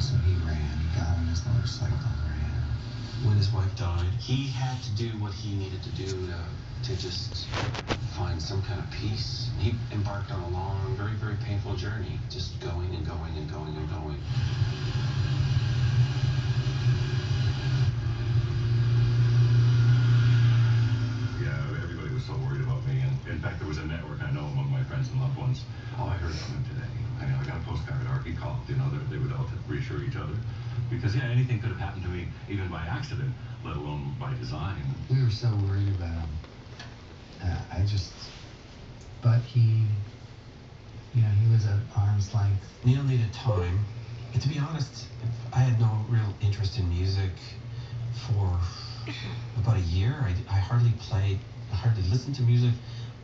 so he ran. He got on his motorcycle and ran. When his wife died, he had to do what he needed to do to just find some kind of peace. He embarked on a long, very, very painful journey, just going and going and going and going. So worried about me, and in fact there was a network I know among my friends and loved ones. Oh, I heard from him today. I got a postcard. He called. They would all reassure each other, because anything could have happened to me, even by accident, let alone by design. We were so worried about him. But he was at arm's length. Neil needed time. And to be honest, I had no real interest in music for about a year. I hardly played. I hardly listened to music.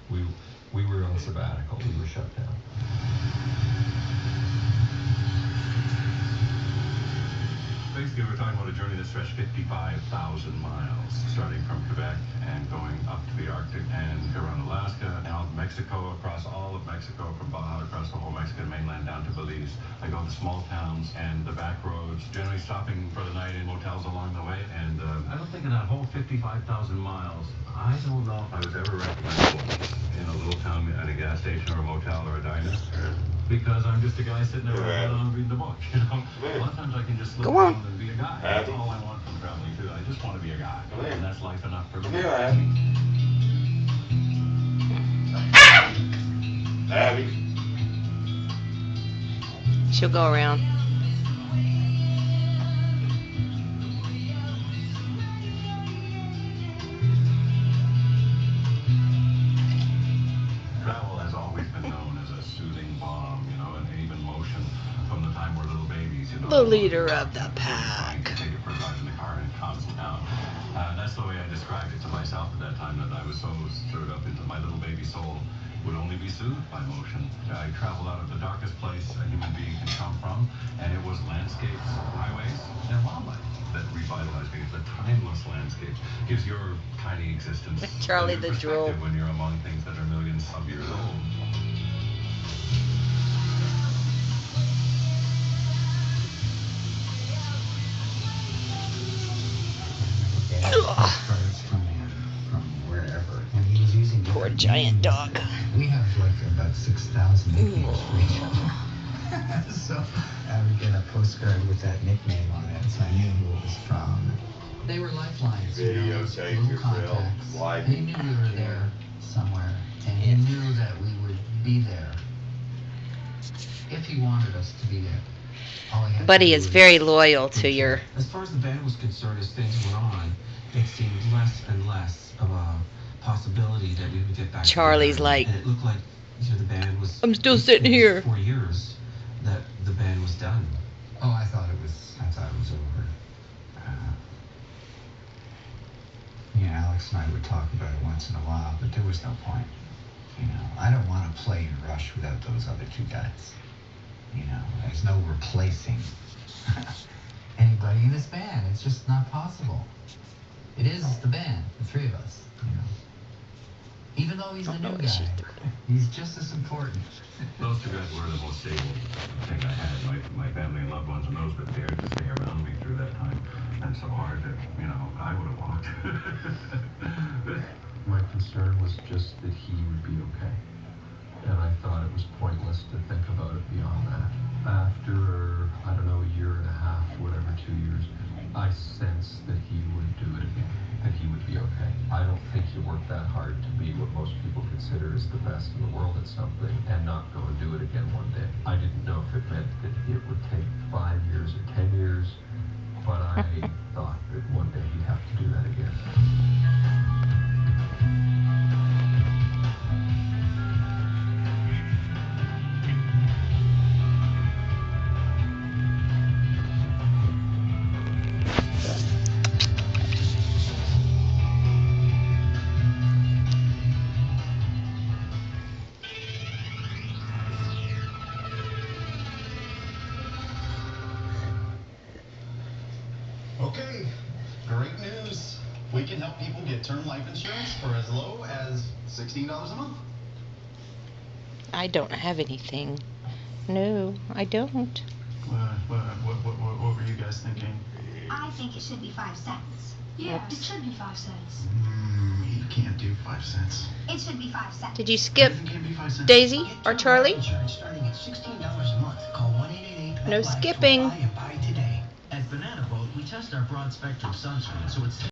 We were on sabbatical. We were shut down. Basically, we're talking about a journey that stretched 55,000 miles, starting from Quebec and going up to the Arctic and around Alaska, out Mexico, across all of Mexico, from Baja across the whole Mexican mainland down to Belize. I go to small towns and the back roads, generally stopping for the night in motels along the way. And I don't think in that whole 55,000 miles, I don't know if I was ever recognizable in a little town at a gas station or a motel or a diner. Because I'm just a guy sitting there reading the book, A lot of times I can just look around and be a guy. That's all I want from traveling too. I just want to be a guy. And that's life enough for me. Abby. She'll go around. Travel has always been known as a soothing balm, and even motion from the time we're little babies, The leader of the pack. Take it for a ride in the car and calm down. That's the way I described it to myself at that time, that I was so stirred up into my little baby soul would only be soothed by motion. I traveled out of the darkest place a human being can come from, and it was landscapes, highways, and wildlife that revitalized me. The timeless landscapes gives your tiny existence Charlie a new the Drool. perspective when you're among things that are millions of years old. Postcards from wherever. And he was using Poor giant dog. We have about 6,000 nicknames for each other. So I would get a postcard with that nickname on it, so I knew who it was from. They were lifelines, Videotape little your contacts. film, live He knew we were there somewhere, and he knew that we would be there if he wanted us to be there. All he had to Buddy do is was- very loyal to your... As far as the band was concerned, as things went on, it seemed less and less of a possibility that we would get back Charlie's together. like, And it looked like the band was... I'm still sitting here. 4 years that the band was done. Oh, I thought it was over. Alex and I would talk about it once in a while, but there was no point. I don't want to play in Rush without those other two guys. There's no replacing anybody in this band. It's just not possible. It is the band, the three of us. Even though he's the new guy, he's just as important. Those two guys were the most stable thing I had. My family and loved ones and those that dared to stay around me through that time. And so hard that, I would have walked. My concern was just that he would be okay. And I thought it was pointless to think about it beyond that. After, I don't know, a year and a half, whatever, 2 years, I sensed that he would do it again, that he would be okay. I don't think you work that hard to be what most people consider is the best in the world at something and not go and do it again one day. I didn't know if it meant that it would take 5 years or 10 years, but I thought that one day he'd have to do that again. Okay, great news. We can help people get term life insurance for as low as $16 a month. I don't have anything. No, I don't. What were you guys thinking? I think it should be 5 cents. Yeah, it should be 5 cents. You can't do 5 cents. It should be 5 cents. Did you skip Everything can't be 5 cents. Daisy Get or term Charlie? life insurance starting at $16 a month. Call 1-888-MetLife No to skipping. apply and buy today. At Banana Boat, we test our broad spectrum sunscreen so it's